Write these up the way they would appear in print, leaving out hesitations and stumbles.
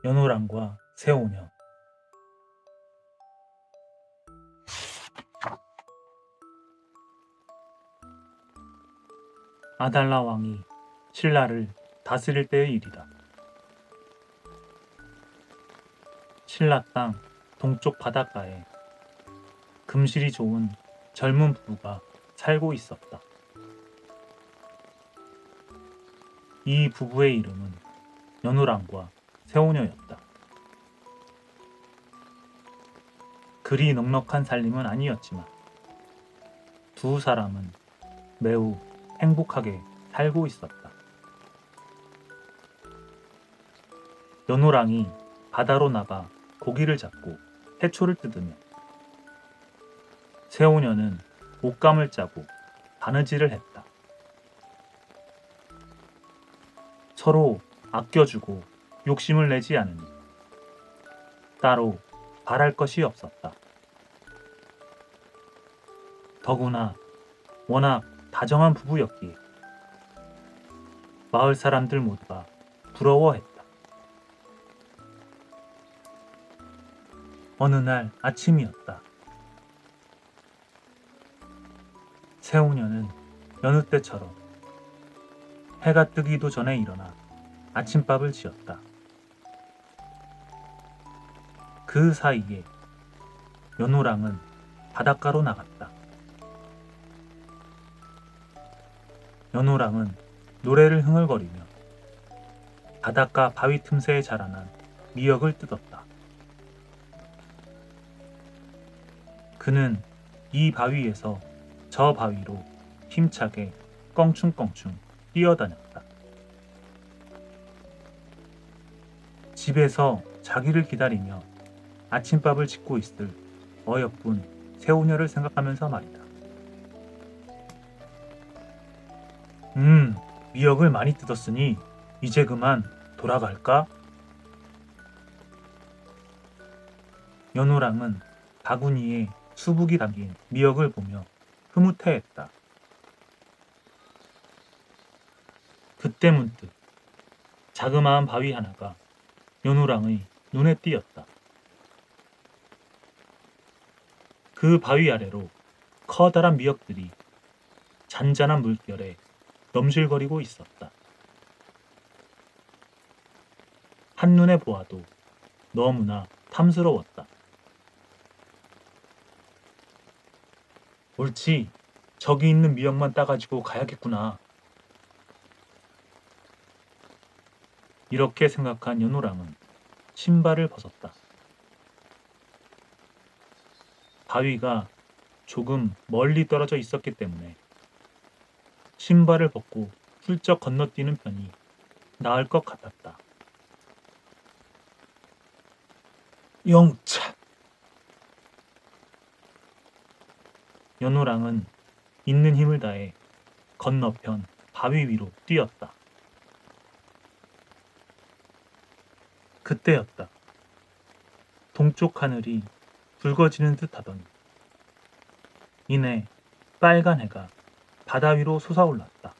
연호랑과 새오녀. 아달라 왕이 신라를 다스릴 때의 일이다. 신라 땅 동쪽 바닷가에 금실이 좋은 젊은 부부가 살고 있었다. 이 부부의 이름은 연호랑과 새오녀였다. 그리 넉넉한 살림은 아니었지만 두 사람은 매우 행복하게 살고 있었다. 연호랑이 바다로 나가 고기를 잡고 해초를 뜯으며 새오녀는 옷감을 짜고 바느질을 했다. 서로 아껴주고 욕심을 내지 않으니 따로 바랄 것이 없었다. 더구나 워낙 다정한 부부였기에 마을 사람들 모두가 부러워했다. 어느 날 아침이었다. 새오녀는 여느 때처럼 해가 뜨기도 전에 일어나 아침밥을 지었다. 그 사이에 연호랑은 바닷가로 나갔다. 연호랑은 노래를 흥얼거리며 바닷가 바위 틈새에 자라난 미역을 뜯었다. 그는 이 바위에서 저 바위로 힘차게 껑충껑충 뛰어다녔다. 집에서 자기를 기다리며 아침밥을 짓고 있을 어여쁜 새오녀를 생각하면서 말이다. 미역을 많이 뜯었으니 이제 그만 돌아갈까? 연호랑은 바구니에 수북이 담긴 미역을 보며 흐뭇해했다. 그때 문득 자그마한 바위 하나가 연호랑의 눈에 띄었다. 그 바위 아래로 커다란 미역들이 잔잔한 물결에 넘실거리고 있었다. 한눈에 보아도 너무나 탐스러웠다. 옳지, 저기 있는 미역만 따가지고 가야겠구나. 이렇게 생각한 연호랑은 신발을 벗었다. 바위가 조금 멀리 떨어져 있었기 때문에 신발을 벗고 훌쩍 건너뛰는 편이 나을 것 같았다. 영차! 연호랑은 있는 힘을 다해 건너편 바위 위로 뛰었다. 그때였다. 동쪽 하늘이 붉어지는 듯 하더니 이내 빨간 해가 바다 위로 솟아올랐다.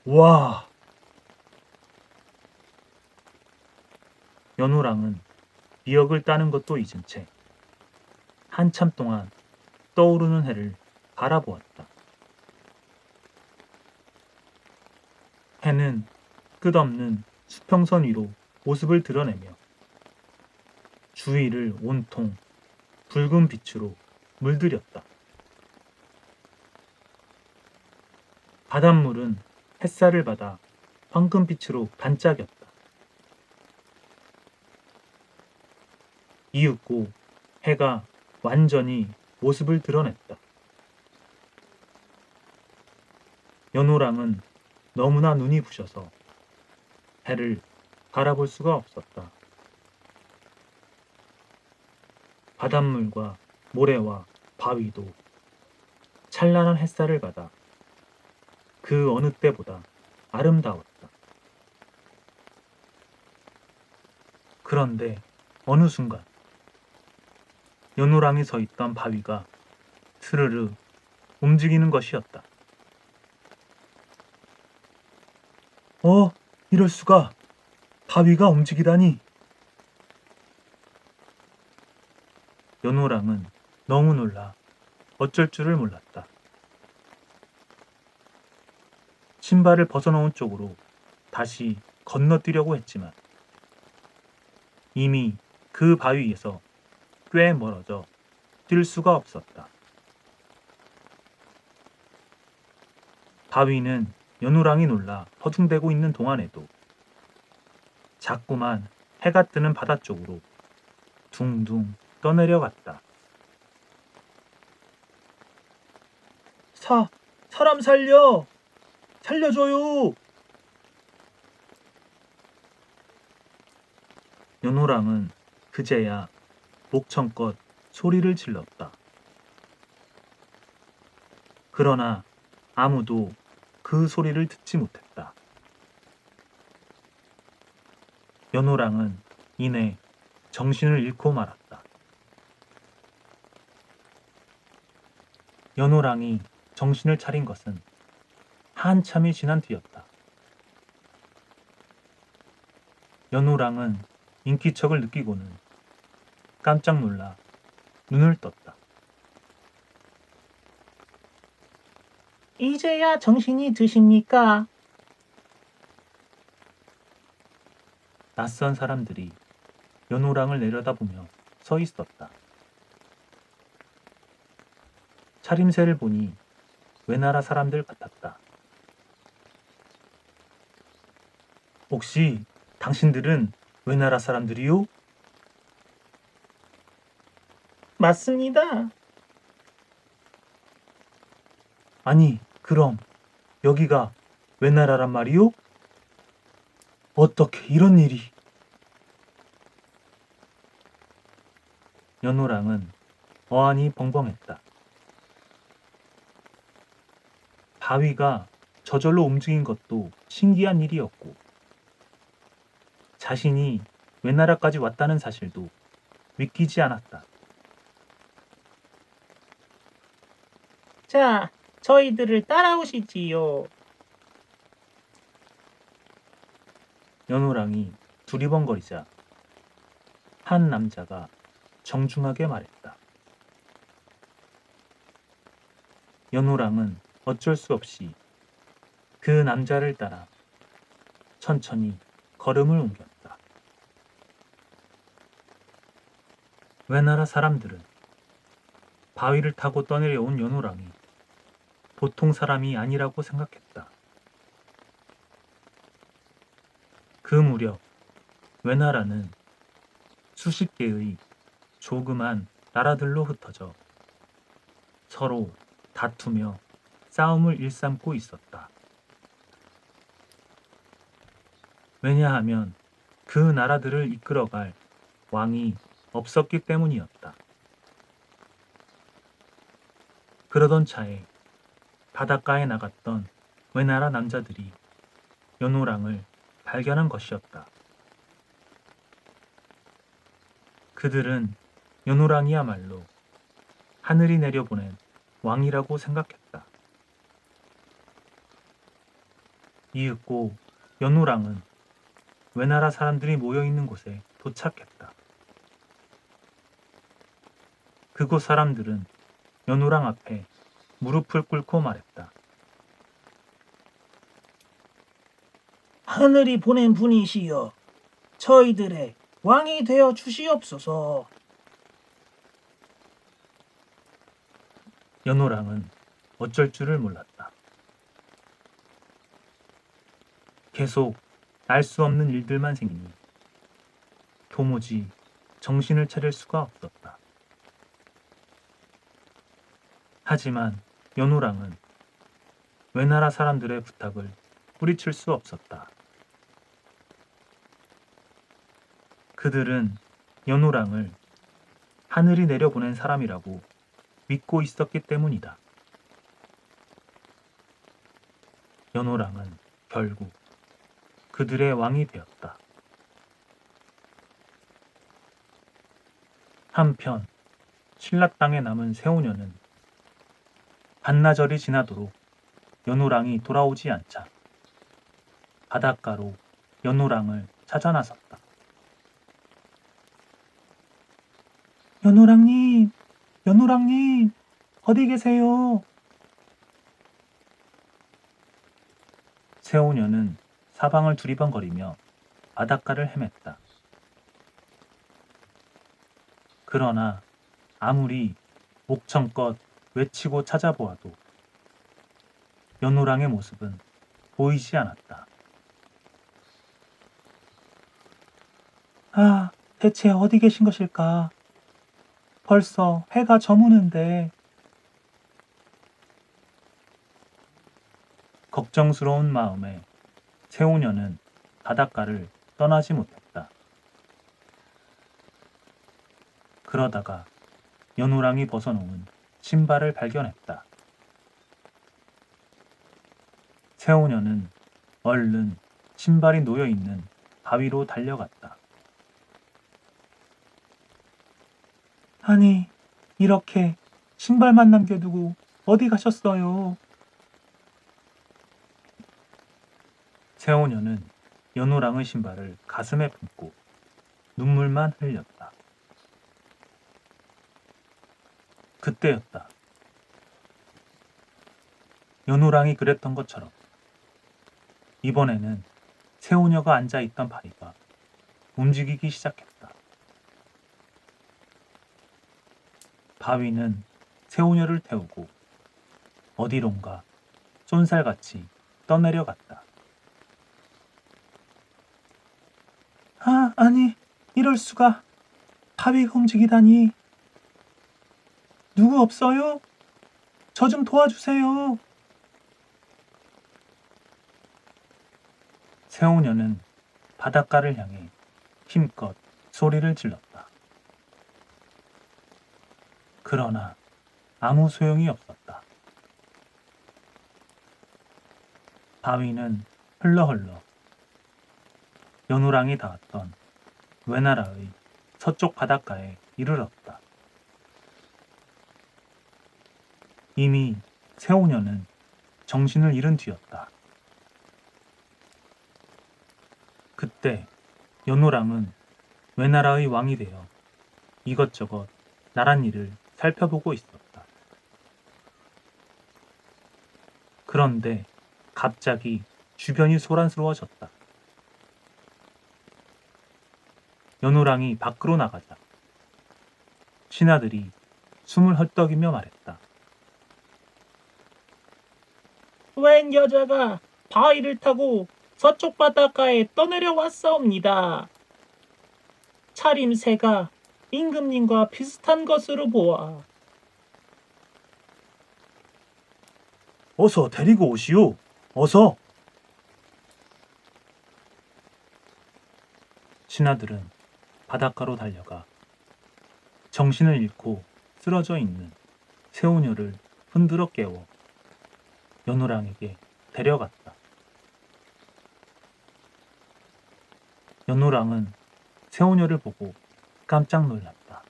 와! 연호랑은 미역을 따는 것도 잊은 채 한참 동안 떠오르는 해를 바라보았다. 해는 끝없는 수평선 위로 모습을 드러내며 주위를 온통 붉은 빛으로 물들였다. 바닷물은 햇살을 받아 황금빛으로 반짝였다. 이윽고 해가 완전히 모습을 드러냈다. 연호랑은 너무나 눈이 부셔서 해를 바라볼 수가 없었다. 바닷물과 모래와 바위도 찬란한 햇살을 받아 그 어느 때보다 아름다웠다. 그런데 어느 순간 연호랑이 서 있던 바위가 스르르 움직이는 것이었다. 이럴 수가. 바위가 움직이다니. 연호랑은 너무 놀라 어쩔 줄을 몰랐다. 신발을 벗어놓은 쪽으로 다시 건너뛰려고 했지만 이미 그 바위에서 꽤 멀어져 뛸 수가 없었다. 바위는 연호랑이 놀라 허둥대고 있는 동안에도 자꾸만 해가 뜨는 바다 쪽으로 둥둥 떠내려갔다. 사람 살려! 살려줘요! 연호랑은 그제야 목청껏 소리를 질렀다. 그러나 아무도 그 소리를 듣지 못했다. 연호랑은 이내 정신을 잃고 말았다. 연호랑이 정신을 차린 것은 한참이 지난 뒤였다. 연호랑은 인기척을 느끼고는 깜짝 놀라 눈을 떴다. 이제야 정신이 드십니까? 낯선 사람들이 연호랑을 내려다보며 서 있었다. 차림새를 보니 외나라 사람들 같았다. 혹시 당신들은 외나라 사람들이요? 맞습니다. 아니, 그럼 여기가 외나라란 말이요? 어떻게 이런 일이? 연호랑은 어안이 벙벙했다. 바위가 저절로 움직인 것도 신기한 일이었고 자신이 외나라까지 왔다는 사실도 믿기지 않았다. 자, 저희들을 따라오시지요. 연호랑이 두리번거리자 한 남자가 정중하게 말했다. 연호랑은 어쩔 수 없이 그 남자를 따라 천천히 걸음을 옮겼다. 외나라 사람들은 바위를 타고 떠내려온 연호랑이 보통 사람이 아니라고 생각했다. 그 무렵 외나라는 수십 개의 조그만 나라들로 흩어져 서로 다투며 싸움을 일삼고 있었다. 왜냐하면 그 나라들을 이끌어갈 왕이 없었기 때문이었다. 그러던 차에 바닷가에 나갔던 외나라 남자들이 연호랑을 발견한 것이었다. 그들은 연호랑이야말로 하늘이 내려보낸 왕이라고 생각했다. 이윽고 연호랑은 외나라 사람들이 모여있는 곳에 도착했다. 그곳 사람들은 연호랑 앞에 무릎을 꿇고 말했다. 하늘이 보낸 분이시여, 저희들의 왕이 되어 주시옵소서. 연호랑은 어쩔 줄을 몰랐다. 계속 알 수 없는 일들만 생기니 도무지 정신을 차릴 수가 없었다. 하지만 연호랑은 외나라 사람들의 부탁을 뿌리칠 수 없었다. 그들은 연호랑을 하늘이 내려보낸 사람이라고 믿고 있었기 때문이다. 연호랑은 결국 그들의 왕이 되었다. 한편 신라 땅에 남은 세오녀는 반나절이 지나도록 연호랑이 돌아오지 않자 바닷가로 연호랑을 찾아 나섰다. 연호랑님, 연호랑님, 어디 계세요? 새우녀는 사방을 두리번거리며 바닷가를 헤맸다. 그러나 아무리 목청껏 외치고 찾아보아도 연호랑의 모습은 보이지 않았다. 아, 대체 어디 계신 것일까? 벌써 해가 저무는데. 걱정스러운 마음에 새우녀는 바닷가를 떠나지 못했다. 그러다가 연호랑이 벗어놓은 신발을 발견했다. 새우녀는 얼른 신발이 놓여있는 바위로 달려갔다. 아니, 이렇게 신발만 남겨두고 어디 가셨어요? 새우녀는 연호랑의 신발을 가슴에 품고 눈물만 흘렸다. 그때였다. 연호랑이 그랬던 것처럼 이번에는 새우녀가 앉아있던 바위가 움직이기 시작했다. 바위는 새우녀를 태우고 어디론가 쏜살같이 떠내려갔다. 아, 아니, 이럴 수가. 바위가 움직이다니. 누구 없어요? 저 좀 도와주세요. 새우녀는 바닷가를 향해 힘껏 소리를 질렀다. 그러나 아무 소용이 없었다. 바위는 흘러흘러 연호랑이 닿았던 외나라의 서쪽 바닷가에 이르렀다. 이미 새우녀는 정신을 잃은 뒤였다. 그때 연호랑은 외나라의 왕이 되어 이것저것 나란 일을 살펴보고 있었다. 그런데 갑자기 주변이 소란스러워졌다. 연호랑이 밖으로 나가자 신하들이 숨을 헐떡이며 말했다. 웬 여자가 바위를 타고 서쪽 바닷가에 떠내려왔사옵니다. 차림새가 임금님과 비슷한 것으로 보아. 어서 데리고 오시오. 어서. 신하들은 바닷가로 달려가 정신을 잃고 쓰러져 있는 새우녀를 흔들어 깨워 연호랑에게 데려갔다. 연호랑은 새우녀를 보고 깜짝 놀랐다.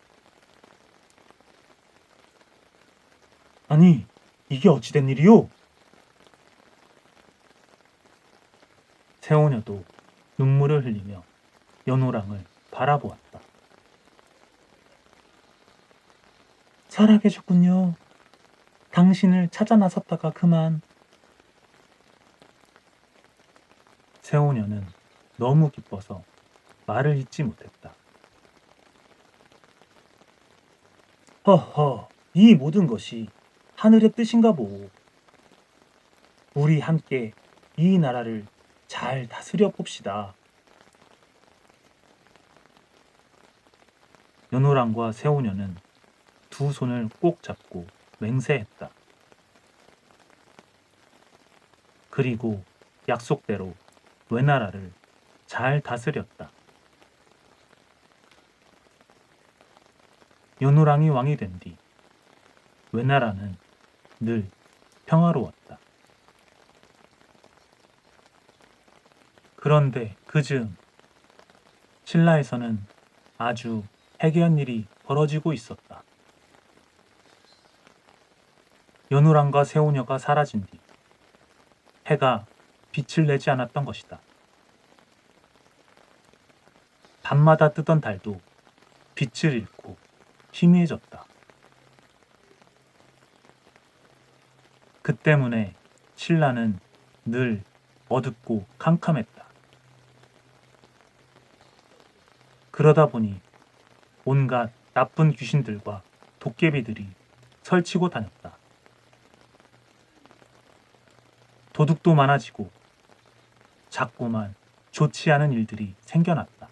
아니, 이게 어찌된 일이오? 새우녀도 눈물을 흘리며 연호랑을 바라보았다. 살아계셨군요. 당신을 찾아 나섰다가 그만. 새우녀는 너무 기뻐서 말을 잇지 못했다. 허허, 이 모든 것이 하늘의 뜻인가 보. 우리 함께 이 나라를 잘 다스려 봅시다. 연호랑과 새우녀는 두 손을 꼭 잡고 맹세했다. 그리고 약속대로 외나라를 잘 다스렸다. 연호랑이 왕이 된 뒤 외나라는 늘 평화로웠다. 그런데 그즈음 신라에서는 아주 해괴한 일이 벌어지고 있었다. 연호랑과 새우녀가 사라진 뒤 해가 빛을 내지 않았던 것이다. 밤마다 뜨던 달도 빛을 잃고 희미해졌다. 그 때문에 신라는 늘 어둡고 캄캄했다. 그러다 보니 온갖 나쁜 귀신들과 도깨비들이 설치고 다녔다. 도둑도 많아지고 자꾸만 좋지 않은 일들이 생겨났다.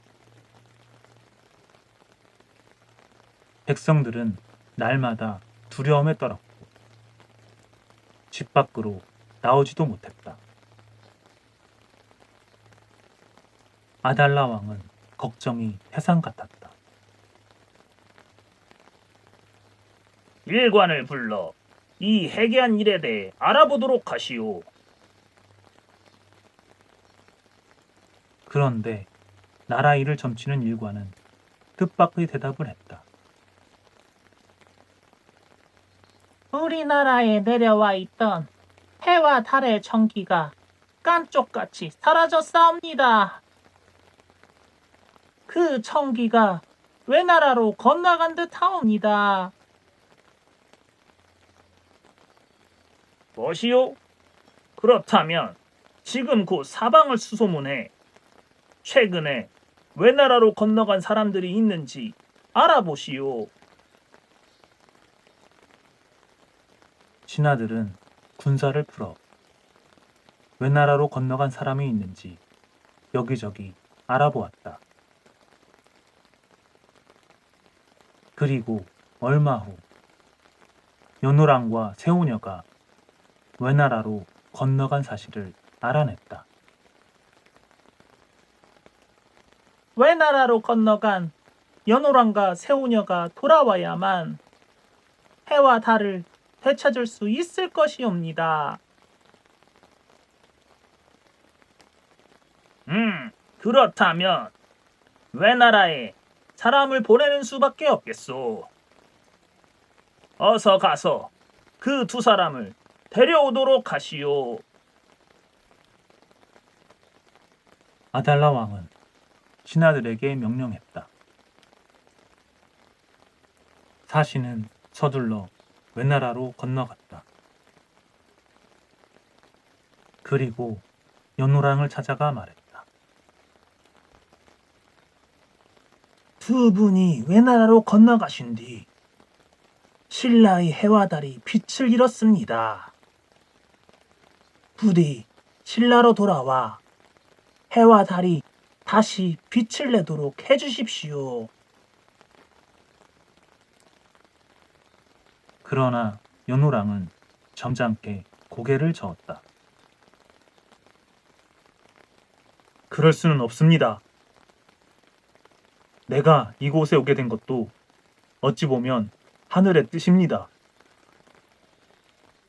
백성들은 날마다 두려움에 떨었고 집 밖으로 나오지도 못했다. 아달라 왕은 걱정이 태산 같았다. 일관을 불러 이 해괴한 일에 대해 알아보도록 하시오. 그런데 나라 일을 점치는 일관은 뜻밖의 대답을 했다. 우리나라에 내려와 있던 해와 달의 전기가 깜쪽같이 사라졌사옵니다. 그 전기가 외나라로 건너간 듯하옵니다. 뭐시오? 그렇다면 지금 곧 사방을 수소문해 최근에 외나라로 건너간 사람들이 있는지 알아보시오. 신하들은 군사를 풀어 외나라로 건너간 사람이 있는지 여기저기 알아보았다. 그리고 얼마 후 연호랑과 세오녀가 외나라로 건너간 사실을 알아냈다. 외나라로 건너간 연호랑과 세우녀가 돌아와야만 해와 달을 되찾을 수 있을 것이옵니다. 그렇다면 외나라에 사람을 보내는 수밖에 없겠소. 어서 가서 그 두 사람을 데려오도록 하시오. 아달라 왕은 신하들에게 명령했다. 사신은 서둘러 외나라로 건너갔다. 그리고 연호랑을 찾아가 말했다. 두 분이 외나라로 건너가신 뒤 신라의 해와 달이 빛을 잃었습니다. 부디 신라로 돌아와 해와 달이 다시 빛을 내도록 해주십시오. 그러나 연호랑은 점잖게 고개를 저었다. 그럴 수는 없습니다. 내가 이곳에 오게 된 것도 어찌 보면 하늘의 뜻입니다.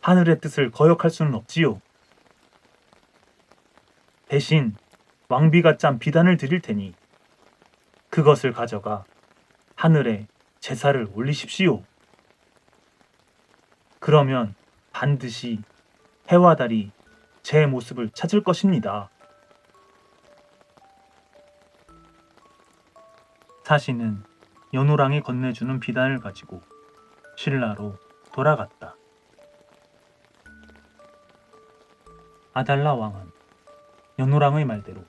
하늘의 뜻을 거역할 수는 없지요. 대신 왕비가 짠 비단을 드릴 테니 그것을 가져가 하늘에 제사를 올리십시오. 그러면 반드시 해와 달이 제 모습을 찾을 것입니다. 사신은 연호랑이 건네주는 비단을 가지고 신라로 돌아갔다. 아달라 왕은 연호랑의 말대로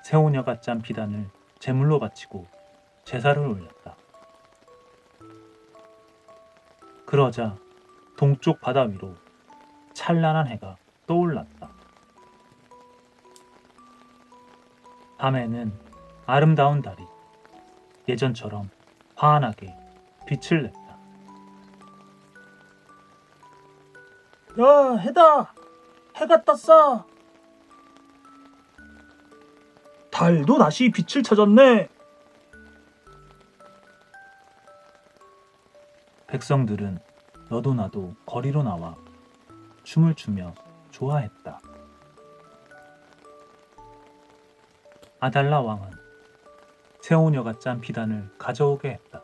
세오녀가 짠 비단을 제물로 바치고 제사를 올렸다. 그러자 동쪽 바다 위로 찬란한 해가 떠올랐다. 밤에는 아름다운 달이 예전처럼 환하게 빛을 냈다. 야, 해다! 해가 떴어! 달도 다시 빛을 찾았네! 백성들은 너도 나도 거리로 나와 춤을 추며 좋아했다. 아달라 왕은 세오녀가 짠 비단을 가져오게 했다.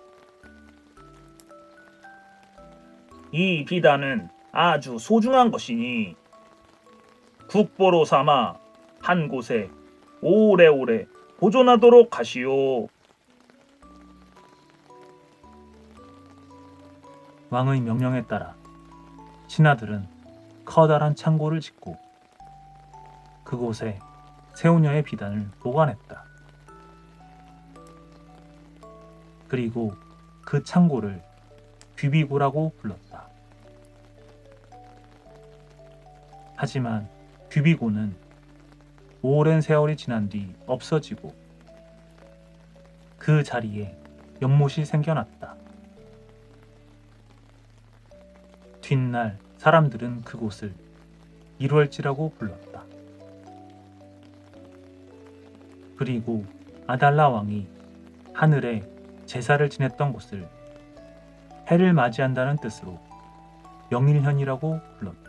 이 비단은 아주 소중한 것이니 국보로 삼아 한 곳에 오래오래 보존하도록 하시오. 왕의 명령에 따라 신하들은 커다란 창고를 짓고 그곳에 새우녀의 비단을 보관했다. 그리고 그 창고를 귀비고라고 불렀다. 하지만 귀비고는 오랜 세월이 지난 뒤 없어지고 그 자리에 연못이 생겨났다. 뒷날 사람들은 그곳을 일월지라고 불렀다. 그리고 아달라 왕이 하늘에 제사를 지냈던 곳을 해를 맞이한다는 뜻으로 명일현이라고 불렀다.